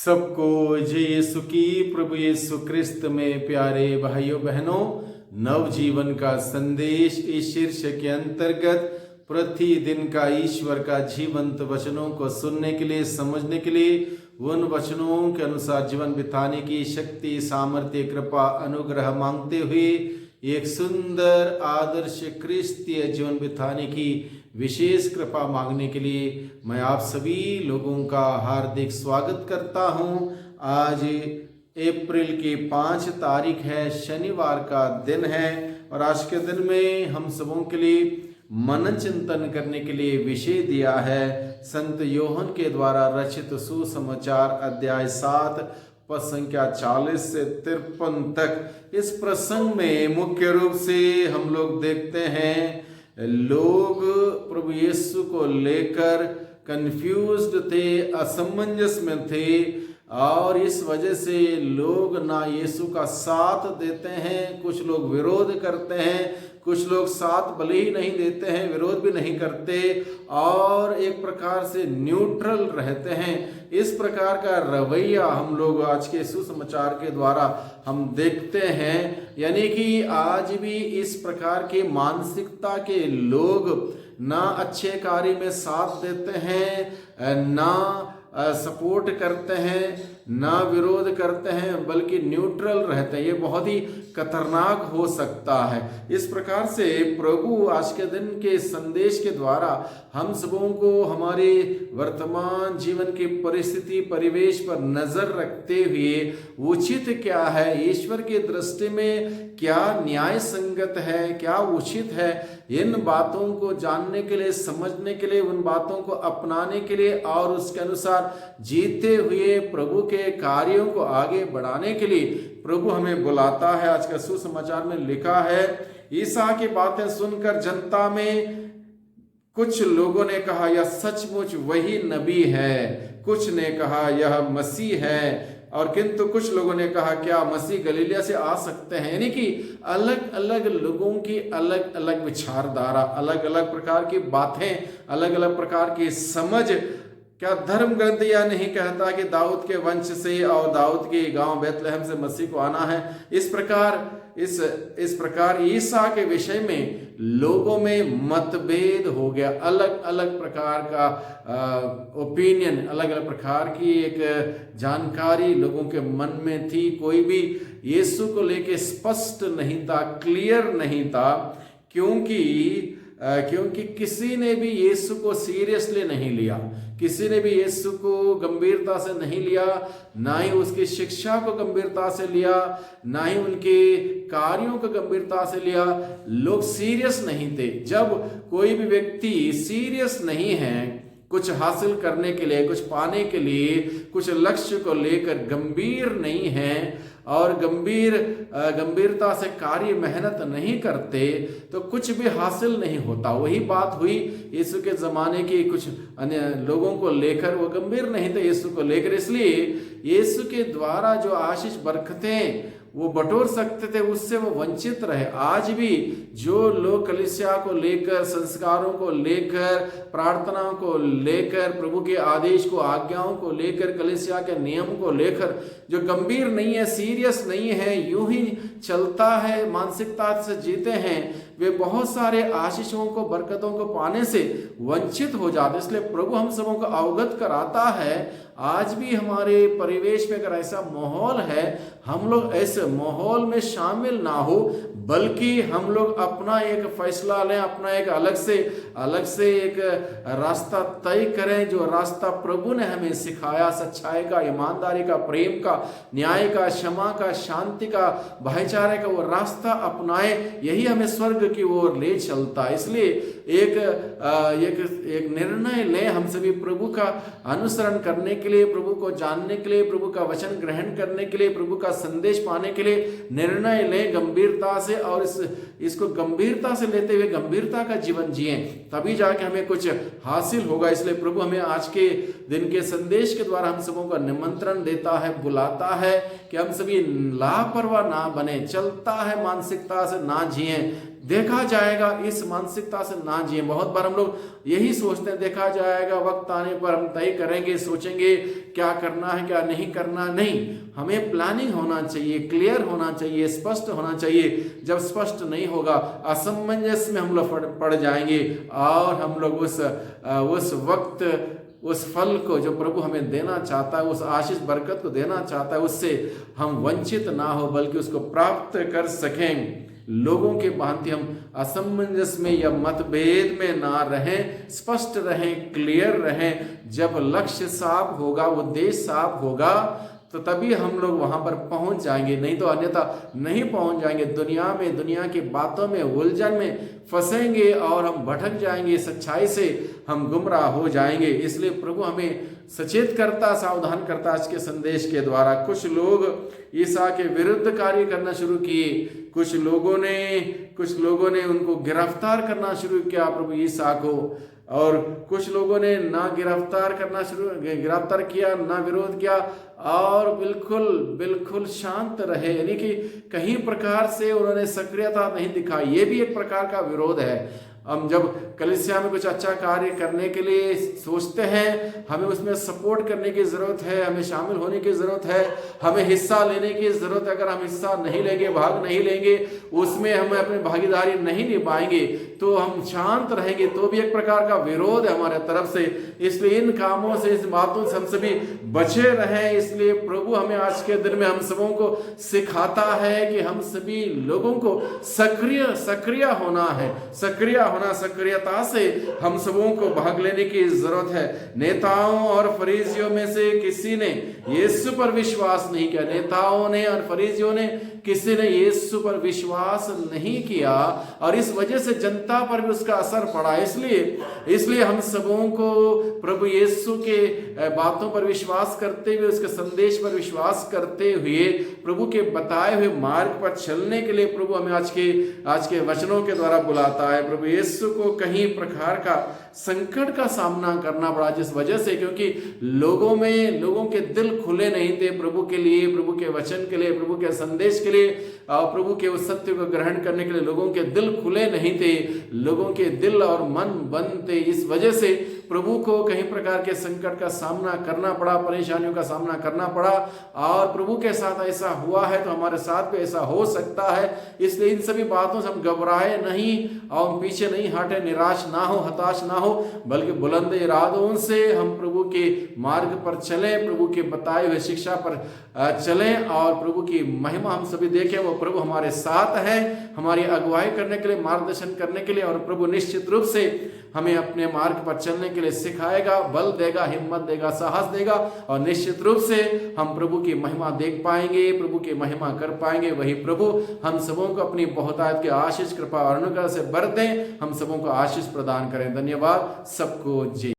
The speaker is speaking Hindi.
सबको जय यीशु की। प्रभु यीशु क्रिस्त में प्यारे भाइयों बहनों, नवजीवन का संदेश इस शीर्षक के अंतर्गत प्रतिदिन का ईश्वर का जीवंत वचनों को सुनने के लिए, समझने के लिए, उन वचनों के अनुसार जीवन बिताने की शक्ति, सामर्थ्य, कृपा, अनुग्रह मांगते हुए एक सुंदर आदर्श क्रिस्तीय जीवन बिताने की विशेष कृपा मांगने के लिए मैं आप सभी लोगों का हार्दिक स्वागत करता हूं। आज अप्रैल की 5 तारीख है, शनिवार का दिन है और आज के दिन में हम सबों के लिए मनन चिंतन करने के लिए विषय दिया है संत योहन के द्वारा रचित सुसमाचार अध्याय 7 पद संख्या 40 से 53 तक। इस प्रसंग में मुख्य रूप से हम लोग देखते हैं लोग प्रभु यीशु को लेकर कंफ्यूज्ड थे, असमंजस में थे और इस वजह से लोग ना यीशु का साथ देते हैं, कुछ लोग विरोध करते हैं, कुछ लोग साथ भले ही नहीं देते हैं, विरोध भी नहीं करते और एक प्रकार से न्यूट्रल रहते हैं। इस प्रकार का रवैया हम लोग आज के सुसमाचार के द्वारा हम देखते हैं। यानी कि आज भी इस प्रकार के मानसिकता के लोग ना अच्छे कार्य में साथ देते हैं, ना सपोर्ट करते हैं, ना विरोध करते हैं, बल्कि न्यूट्रल रहते हैं। ये बहुत ही खतरनाक हो सकता है। इस प्रकार से प्रभु आज के दिन के संदेश के द्वारा हम सबों को हमारे वर्तमान जीवन की परिस्थिति, परिवेश पर नजर रखते हुए उचित क्या है, ईश्वर की दृष्टि में क्या न्याय संगत है, क्या उचित है, इन बातों को जानने के लिए, समझने के लिए, उन बातों को अपनाने के लिए और उसके अनुसार जीते हुए प्रभु के कार्यों को आगे बढ़ाने के लिए प्रभु हमें बुलाता है। आज का सुसमाचार में लिखा है, ईसा की बातें सुनकर जनता में कुछ लोगों ने कहा यह सचमुच वही नबी है, कुछ ने कहा यह मसीह है और किंतु कुछ लोगों ने कहा क्या मसीह गलीलिया से आ सकते हैं। यानी कि अलग अलग लोगों की अलग अलग विचारधारा, अलग अलग प्रकार की बातें, अलग अलग प्रकार की समझ। क्या धर्म ग्रंथ यह नहीं कहता कि दाऊद के वंश से और दाऊद के गांव बैतलहम से मसीह को आना है। इस प्रकार ईसा के विषय में लोगों में मतभेद हो गया। अलग अलग प्रकार का ओपिनियन, अलग अलग प्रकार की एक जानकारी लोगों के मन में थी। कोई भी यीशु को लेके स्पष्ट नहीं था, क्लियर नहीं था, क्योंकि किसी ने भी यीशु को सीरियसली नहीं लिया, किसी ने भी यीशु को गंभीरता से नहीं लिया, ना ही उसकी शिक्षा को गंभीरता से लिया, ना ही उनके कार्यों को गंभीरता से लिया। लोग सीरियस नहीं थे। जब कोई भी व्यक्ति सीरियस नहीं है, कुछ हासिल करने के लिए, कुछ पाने के लिए, कुछ लक्ष्य को लेकर गंभीर नहीं है और गंभीरता से कार्य मेहनत नहीं करते तो कुछ भी हासिल नहीं होता। वही बात हुई यीशु के ज़माने के कुछ अन्य लोगों को लेकर, वो गंभीर नहीं थे यीशु को लेकर, इसलिए यीशु के द्वारा जो आशीष बरकतें वो बटोर सकते थे उससे वो वंचित रहे। आज भी जो लोग कलीसिया को लेकर, संस्कारों को लेकर, प्रार्थनाओं को लेकर, प्रभु के आदेश को, आज्ञाओं को लेकर, कलीसिया के नियम को लेकर जो गंभीर नहीं है, सीरियस नहीं है, यूं ही चलता है, मानसिकता से जीते हैं, वे बहुत सारे आशीषों को, बरकतों को पाने से वंचित हो जाते। इसलिए प्रभु हम सबों को अवगत कराता है। आज भी हमारे परिवेश में अगर ऐसा माहौल है, हम लोग ऐसे माहौल में शामिल ना हो, बल्कि हम लोग अपना एक फैसला लें, अपना एक अलग से एक रास्ता तय करें, जो रास्ता प्रभु ने हमें सिखाया, सच्चाई का, ईमानदारी का, प्रेम का, न्याय का, क्षमा का, शांति का, भाईचारे का, वो रास्ता अपनाए। यही हमें स्वर्ग की ओर ले चलता है। इसलिए एक निर्णय लें हम सभी प्रभु का अनुसरण करने के लिए, प्रभु को जानने के लिए, प्रभु का वचन ग्रहण करने के लिए, प्रभु का संदेश पाने के लिए निर्णय लें गंभीरता से और इसको गंभीरता से लेते हुए गंभीरता का जीवन जिएं, तभी जाके हमें कुछ हासिल होगा। इसलिए प्रभु हमें आज के दिन के संदेश के द्वारा हम सबों का निमंत्रण देता है, बुलाता है कि हम सभी लापरवाह ना बने, चलता है मानसिकता से ना जिएं, देखा जाएगा, इस मानसिकता से ना जिए। बहुत बार हम लोग यही सोचते हैं, देखा जाएगा, वक्त आने पर हम तय करेंगे, सोचेंगे क्या करना है क्या नहीं करना। नहीं, हमें प्लानिंग होना चाहिए, क्लियर होना चाहिए, स्पष्ट होना चाहिए। जब स्पष्ट नहीं होगा, असमंजस में हम लोग पड़ जाएंगे और हम लोग उस वक्त उस फल को जो प्रभु हमें देना चाहता है, उस आशीष बरकत को देना चाहता है, उससे हम वंचित ना हो बल्कि उसको प्राप्त कर सकें। लोगों के भांति हम असमंजस में या मतभेद में ना रहें, स्पष्ट रहें, क्लियर रहें। जब लक्ष्य साफ होगा, उद्देश्य साफ होगा, तो तभी हम लोग वहां पर पहुंच जाएंगे, नहीं तो अन्यथा नहीं पहुंच जाएंगे। दुनिया में, दुनिया की बातों में, उलझन में फंसेंगे और हम भटक जाएंगे, सच्चाई से हम गुमराह हो जाएंगे। इसलिए प्रभु हमें सचेत करता, सावधान करता आज के संदेश के द्वारा। कुछ लोग ईसा के विरुद्ध कार्य करना शुरू किए, कुछ लोगों ने उनको गिरफ्तार करना शुरू किया, प्रभु ईसा को। और कुछ लोगों ने ना गिरफ्तार किया, ना विरोध किया और बिल्कुल शांत रहे, यानी कि कहीं प्रकार से उन्होंने सक्रियता नहीं दिखाई। ये भी एक प्रकार का विरोध है। हम जब कलीसिया में कुछ अच्छा कार्य करने के लिए सोचते हैं, हमें उसमें सपोर्ट करने की जरूरत है, हमें शामिल होने की जरूरत है, हमें हिस्सा लेने की जरूरत है। अगर हम हिस्सा नहीं लेंगे, भाग नहीं लेंगे, उसमें हम अपनी भागीदारी नहीं निभाएंगे, तो हम शांत रहेंगे, तो भी एक प्रकार का विरोध है हमारे तरफ से। इसलिए इन कामों से, इस बातों से हम सभी बचे रहें। इसलिए प्रभु हमें आज के दिन में हम सबों को सिखाता है कि हम सभी लोगों को सक्रिय होना है, सक्रियता से हम सबों को भाग लेने की जरूरत है। नेताओं और फरीसियों में से किसी ने यीशु पर विश्वास नहीं किया। नेताओं ने और फरीसियों ने किसी ने यीशु पर विश्वास नहीं किया और इस वजह से जनता पर भी उसका असर पड़ा। इसलिए हम सबों को प्रभु यीशु के बातों पर विश्वास करते हुए, उसके संदेश पर विश्वास करते हुए, प्रभु के बताए हुए मार्ग पर चलने के लिए प्रभु हमें आज के वचनों के द्वारा बुलाता है। प्रभु यीशु को कहीं प्रकार का संकट का सामना करना पड़ा, जिस वजह से क्योंकि लोगों के दिल खुले नहीं थे प्रभु के लिए, प्रभु के वचन के लिए, प्रभु के संदेश के लिए, प्रभु के उस सत्य को ग्रहण करने के लिए लोगों के दिल खुले नहीं थे, लोगों के दिल और मन बंद थे। इस वजह से प्रभु को कहीं प्रकार के संकट का सामना करना पड़ा, परेशानियों का सामना करना पड़ा। और प्रभु के साथ ऐसा हुआ है तो हमारे साथ भी ऐसा हो सकता है। इसलिए इन सभी बातों से हम घबराए नहीं और पीछे नहीं हटे, निराश ना हो, हताश ना हो, बल्कि बुलंद इरादों से हम प्रभु के मार्ग पर चलें, प्रभु के बताए हुए शिक्षा पर चलें और प्रभु की महिमा हम सभी देखें। वो प्रभु हमारे साथ है, हमारी अगुवाई करने के लिए, मार्गदर्शन करने के लिए, और प्रभु निश्चित रूप से हमें अपने मार्ग पर चलने के लिए सिखाएगा, बल देगा, हिम्मत देगा, साहस देगा और निश्चित रूप से हम प्रभु की महिमा देख पाएंगे, प्रभु की महिमा कर पाएंगे। वही प्रभु हम सबों को अपनी बहुतायत की आशीष, कृपा और अनुग्रह से भर दें, हम सबों को आशीष प्रदान करें। धन्यवाद सबको। जी।